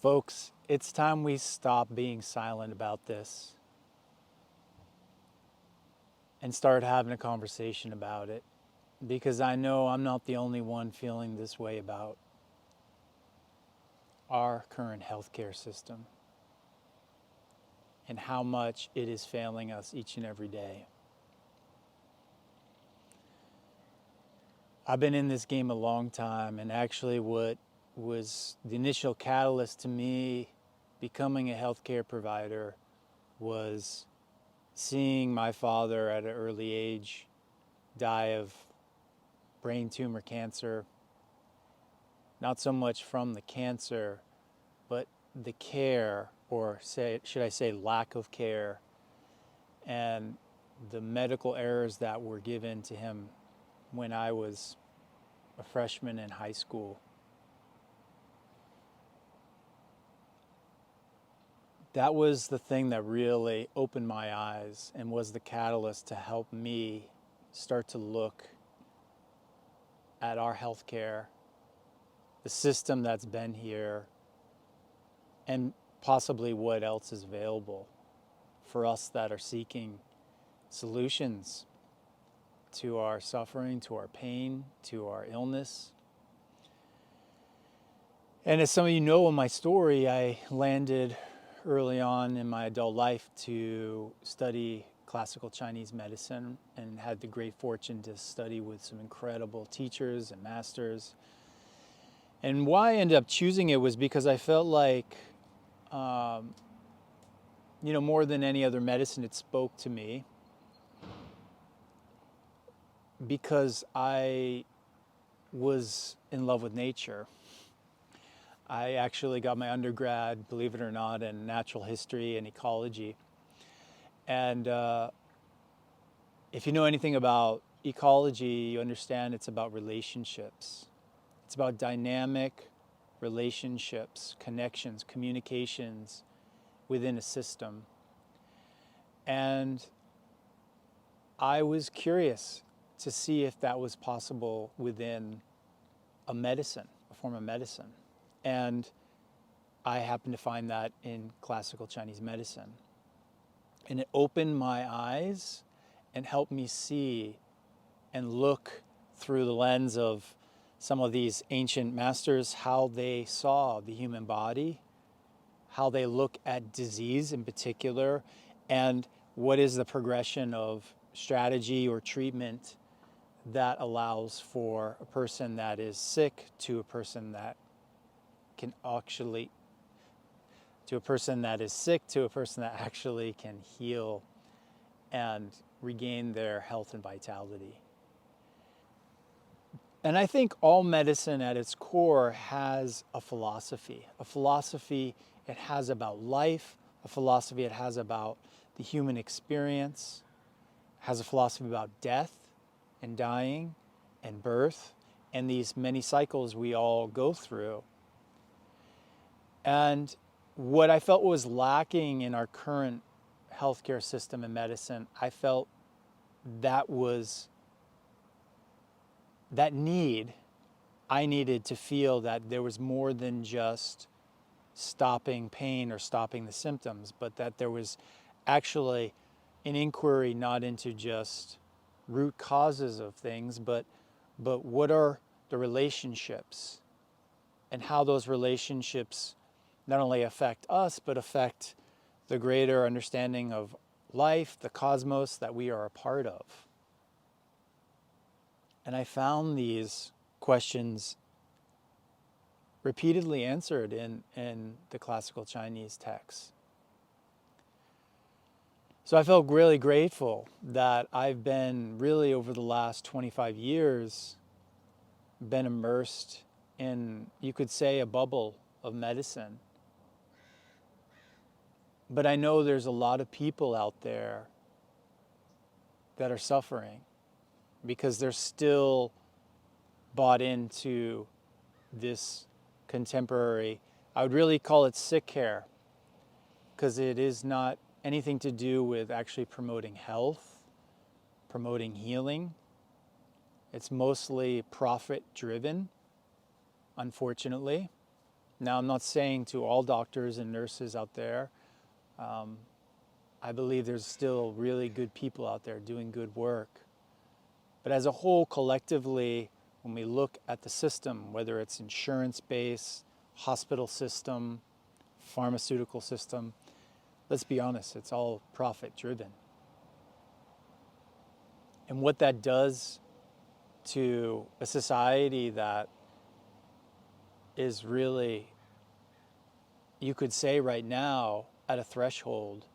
Folks, it's time we stop being silent about this and start having a conversation about it, because I know I'm not the only one feeling this way about our current healthcare system and how much it is failing us each and every day. I've been in this game a long time, and actually what was the initial catalyst to me becoming a healthcare provider was seeing my father at an early age die of brain tumor cancer, not so much from the cancer, but the care, or should I say lack of care, and the medical errors that were given to him when I was a freshman in high school. That was the thing that really opened my eyes and was the catalyst to help me start to look at our healthcare, the system that's been here, and possibly what else is available for us that are seeking solutions to our suffering, to our pain, to our illness. And as some of you know in my story, I landed early on in my adult life to study classical Chinese medicine and had the great fortune to study with some incredible teachers and masters. And why I ended up choosing it was because I felt like, more than any other medicine, it spoke to me because I was in love with nature. I actually got my undergrad, believe it or not, in natural history and ecology. And if you know anything about ecology, you understand it's about relationships. It's about dynamic relationships, connections, communications within a system. And I was curious to see if that was possible within a medicine, a form of medicine. And I happened to find that in classical Chinese medicine. And it opened my eyes and helped me see and look through the lens of some of these ancient masters, how they saw the human body, how they look at disease in particular, and what is the progression of strategy or treatment that allows for a person that is sick to a person that can actually, to a person that is sick to a person that actually can heal and regain their health and vitality. And I think all medicine at its core has a philosophy it has about life, a philosophy it has about the human experience, has a philosophy about death and dying and birth and these many cycles we all go through. And what I felt was lacking in our current healthcare system and medicine, I felt that was that need. I needed to feel that there was more than just stopping pain or stopping the symptoms, but that there was actually an inquiry not into just root causes of things, but what are the relationships and how those relationships not only affect us, but affect the greater understanding of life, the cosmos that we are a part of. And I found these questions repeatedly answered in the classical Chinese texts. So I felt really grateful that I've been really over the last 25 years been immersed in, you could say, a bubble of medicine. But I know there's a lot of people out there that are suffering because they're still bought into this contemporary, I would really call it sick care, because it is not anything to do with actually promoting health, promoting healing. It's mostly profit driven, unfortunately. Now, I'm not saying to all doctors and nurses out there, I believe there's still really good people out there doing good work. But as a whole, collectively, when we look at the system, whether it's insurance-based, hospital system, pharmaceutical system, let's be honest, it's all profit-driven. And what that does to a society that is really, you could say right now, at a threshold,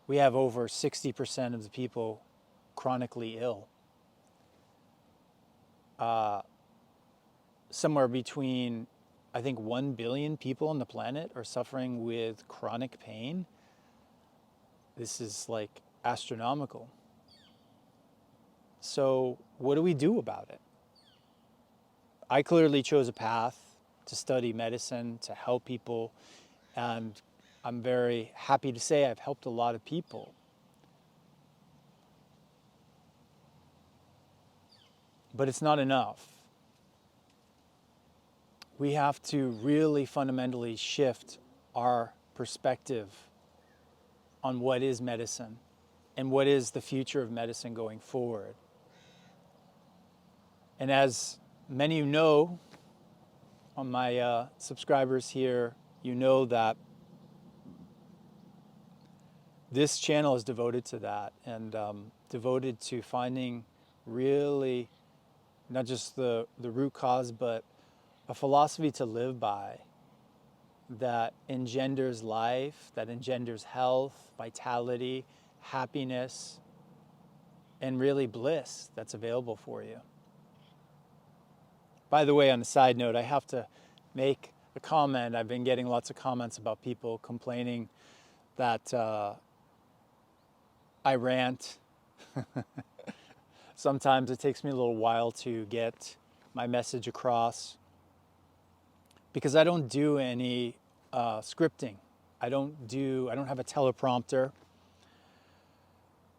we have over 60% of the people chronically ill. Somewhere between, I think, 1 billion people on the planet are suffering with chronic pain. This is like astronomical. So what do we do about it? I clearly chose a path to study medicine, to help people, and I'm very happy to say I've helped a lot of people. But it's not enough. We have to really fundamentally shift our perspective on what is medicine and what is the future of medicine going forward. And as many of you know, on my subscribers here, you know that this channel is devoted to that, and devoted to finding really not just the root cause, but a philosophy to live by that engenders life, that engenders health, vitality, happiness, and really bliss that's available for you. By the way, on a side note, I have to make a comment. I've been getting lots of comments about people complaining that I rant. Sometimes it takes me a little while to get my message across because I don't do any scripting. I don't have a teleprompter.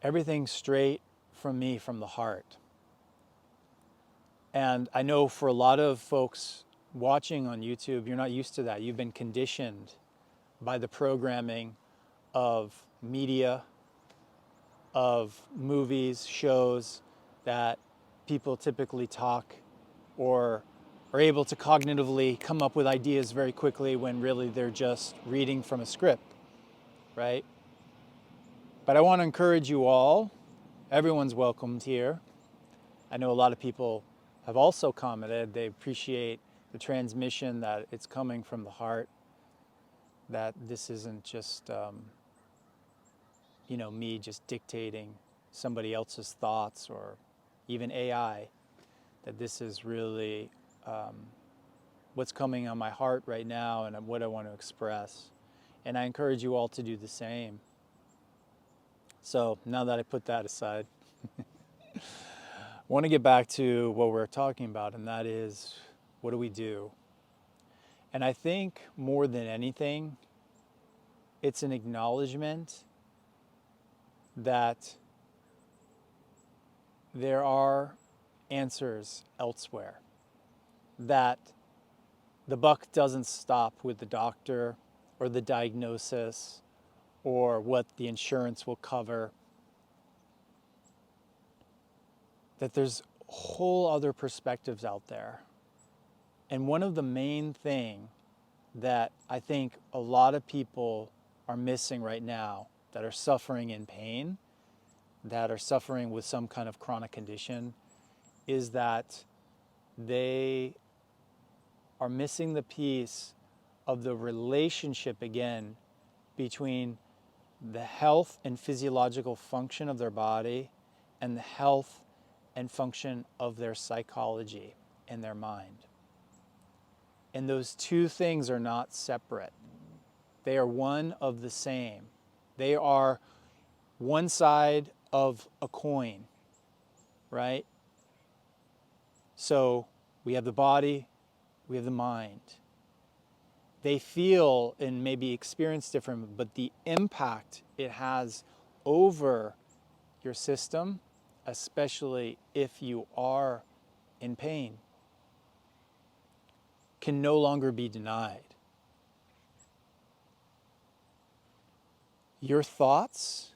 Everything's straight from me, from the heart. And I know for a lot of folks watching on YouTube, you're not used to that. You've been conditioned by the programming of media, of movies, shows that people typically talk or are able to cognitively come up with ideas very quickly when really they're just reading from a script, right? But I want to encourage you all, everyone's welcomed here. I know a lot of people have also commented they appreciate the transmission, that it's coming from the heart, that this isn't just me just dictating somebody else's thoughts or even AI, that this is really what's coming on my heart right now and what I want to express. And I encourage you all to do the same. So now that I put that aside, I want to get back to what we're talking about, and that is, what do we do? And I think more than anything, it's an acknowledgement that there are answers elsewhere, that the buck doesn't stop with the doctor or the diagnosis or what the insurance will cover, that there's whole other perspectives out there. And one of the main thing that I think a lot of people are missing right now, that are suffering in pain, that are suffering with some kind of chronic condition, is that they are missing the piece of the relationship again between the health and physiological function of their body and the health and function of their psychology and their mind. And those two things are not separate. They are one of the same. They are one side of a coin, right? So we have the body, we have the mind. They feel and maybe experience different, but the impact it has over your system, especially if you are in pain, can no longer be denied. Your thoughts,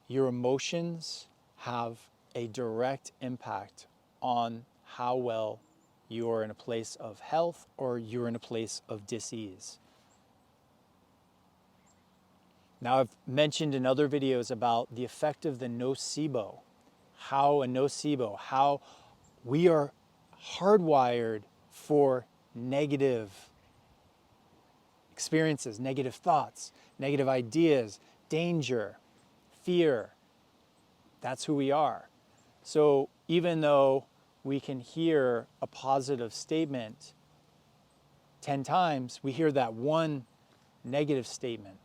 your emotions have a direct impact on how well you're in a place of health or you're in a place of dis-ease. Now, I've mentioned in other videos about the effect of the nocebo, how we are hardwired for negative experiences, negative thoughts, negative ideas, danger, fear. That's who we are. So even though we can hear a positive statement 10 times, we hear that one negative statement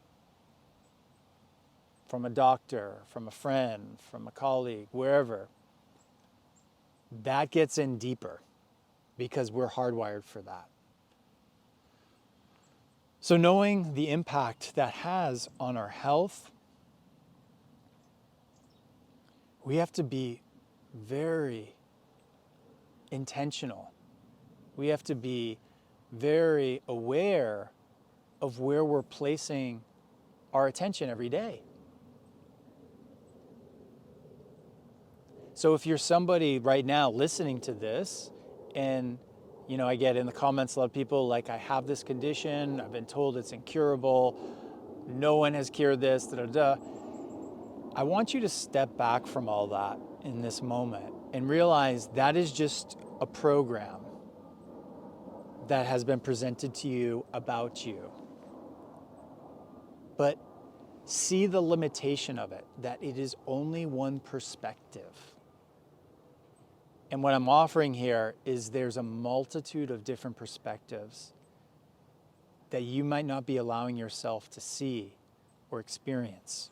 from a doctor, from a friend, from a colleague, wherever. That gets in deeper because we're hardwired for that. So knowing the impact that has on our health, we have to be very intentional. We have to be very aware of where we're placing our attention every day. So if you're somebody right now listening to this, and I get in the comments a lot of people like, I have this condition, I've been told it's incurable, no one has cured this, I want you to step back from all that in this moment and realize that is just a program that has been presented to you about you. But see the limitation of it, that it is only one perspective. And what I'm offering here is there's a multitude of different perspectives that you might not be allowing yourself to see or experience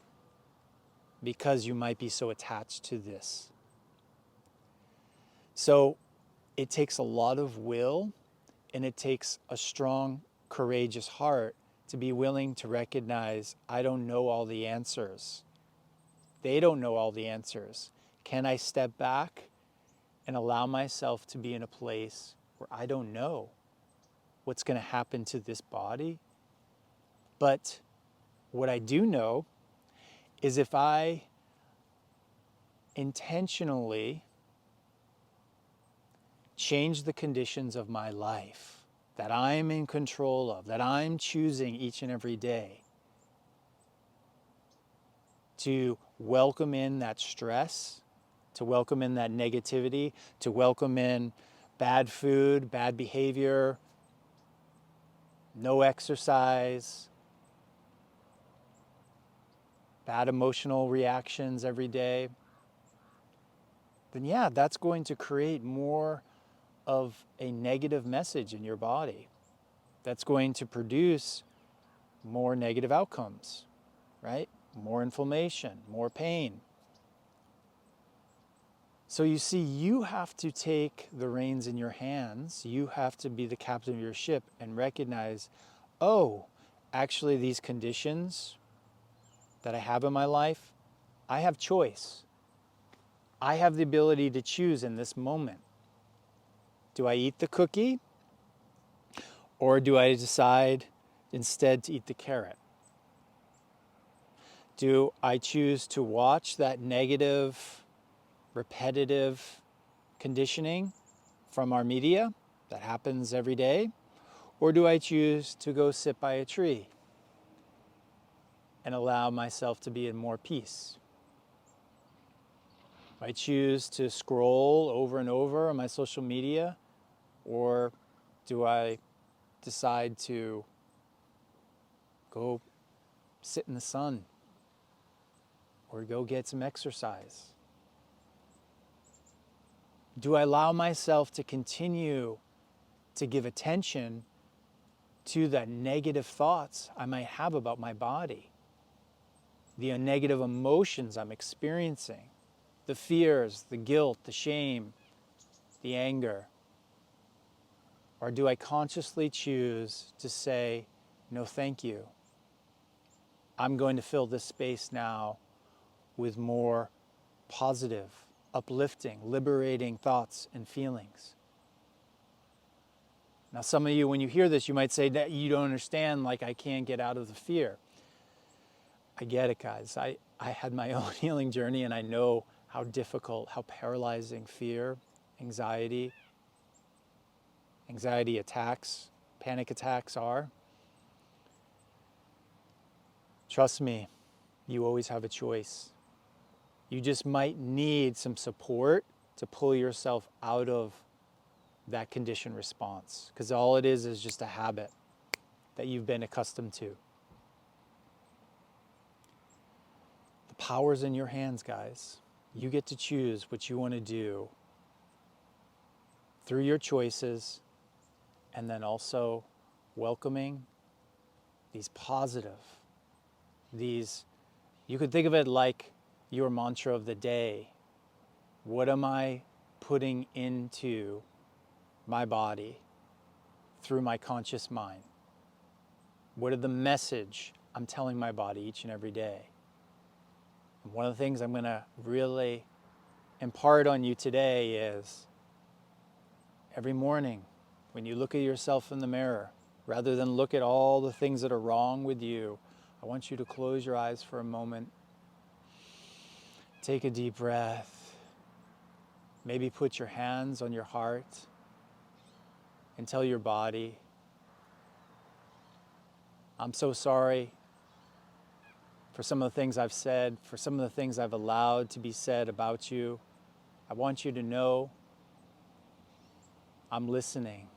because you might be so attached to this. So it takes a lot of will, and it takes a strong, courageous heart to be willing to recognize, I don't know all the answers. They don't know all the answers. Can I step back and allow myself to be in a place where I don't know what's going to happen to this body? But what I do know is if I intentionally change the conditions of my life that I'm in control of, that I'm choosing each and every day, to welcome in that stress, to welcome in that negativity, to welcome in bad food, bad behavior, no exercise, bad emotional reactions every day, then yeah, that's going to create more of a negative message in your body. That's going to produce more negative outcomes, right? More inflammation, more pain. So you see, you have to take the reins in your hands. You have to be the captain of your ship and recognize, oh, actually these conditions that I have in my life, I have choice. I have the ability to choose in this moment. Do I eat the cookie? Or do I decide instead to eat the carrot? Do I choose to watch that negative, repetitive conditioning from our media that happens every day? Or do I choose to go sit by a tree and allow myself to be in more peace? I choose to scroll over and over on my social media, or do I decide to go sit in the sun or go get some exercise? Do I allow myself to continue to give attention to the negative thoughts I might have about my body, the negative emotions I'm experiencing, the fears, the guilt, the shame, the anger? Or do I consciously choose to say, no, thank you. I'm going to fill this space now with more positive, uplifting, liberating thoughts and feelings. Now, some of you, when you hear this, you might say that you don't understand, like I can't get out of the fear. I get it, guys. I had my own healing journey, and I know how difficult, how paralyzing fear, anxiety attacks, panic attacks are. Trust me, you always have a choice. You just might need some support to pull yourself out of that conditioned response, because all it is just a habit that you've been accustomed to. The power's in your hands, guys. You get to choose what you want to do through your choices, and then also welcoming these positive, you could think of it like your mantra of the day. What am I putting into my body through my conscious mind? What are the message I'm telling my body each and every day? And one of the things I'm going to really impart on you today is every morning when you look at yourself in the mirror, rather than look at all the things that are wrong with you, I want you to close your eyes for a moment. Take a deep breath. Maybe put your hands on your heart and tell your body, I'm so sorry for some of the things I've said, for some of the things I've allowed to be said about you. I want you to know I'm listening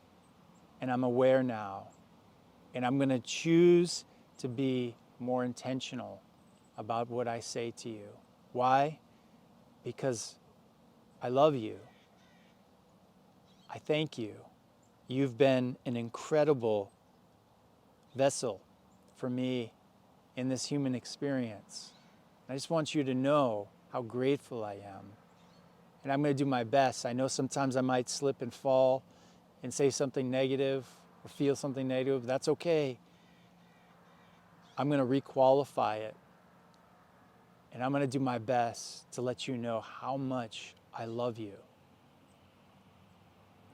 and I'm aware now, and I'm going to choose to be more intentional about what I say to you. Why? Because I love you. I thank you. You've been an incredible vessel for me in this human experience. I just want you to know how grateful I am. And I'm going to do my best. I know sometimes I might slip and fall and say something negative or feel something negative. That's okay. I'm going to requalify it. And I'm going to do my best to let you know how much I love you.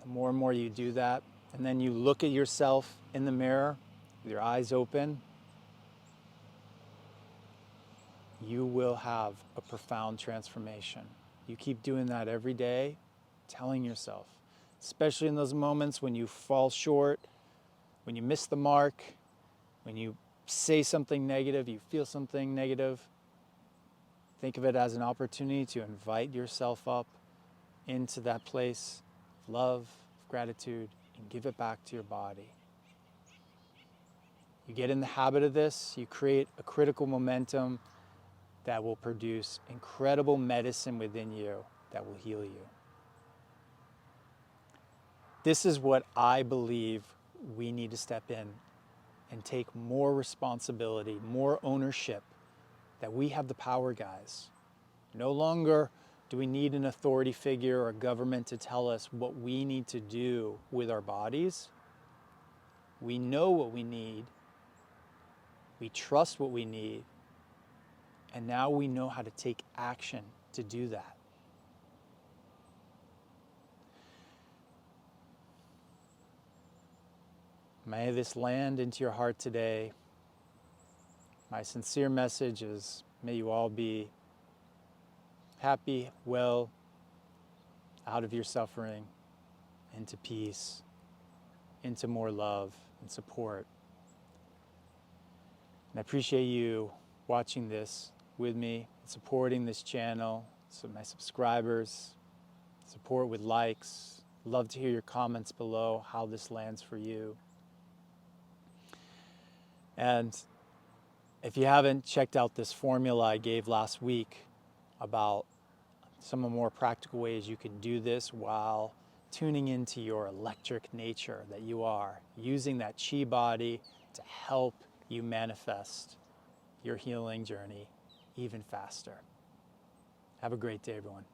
The more and more you do that, and then you look at yourself in the mirror with your eyes open, you will have a profound transformation. You keep doing that every day, telling yourself, especially in those moments when you fall short, when you miss the mark, when you say something negative, you feel something negative. Think of it as an opportunity to invite yourself up into that place of love, of gratitude, and give it back to your body. You get in the habit of this, you create a critical momentum that will produce incredible medicine within you that will heal you. This is what I believe we need to step in and take more responsibility, more ownership, that we have the power, guys. No longer do we need an authority figure or a government to tell us what we need to do with our bodies. We know what we need. We trust what we need. And now we know how to take action to do that. May this land into your heart today. My sincere message is, may you all be happy, well, out of your suffering, into peace, into more love and support. And I appreciate you watching this with me, supporting this channel, so my subscribers, support with likes. Love to hear your comments below, how this lands for you. And if you haven't checked out this formula I gave last week about some of the more practical ways you can do this while tuning into your electric nature that you are, using that chi body to help you manifest your healing journey even faster. Have a great day, everyone.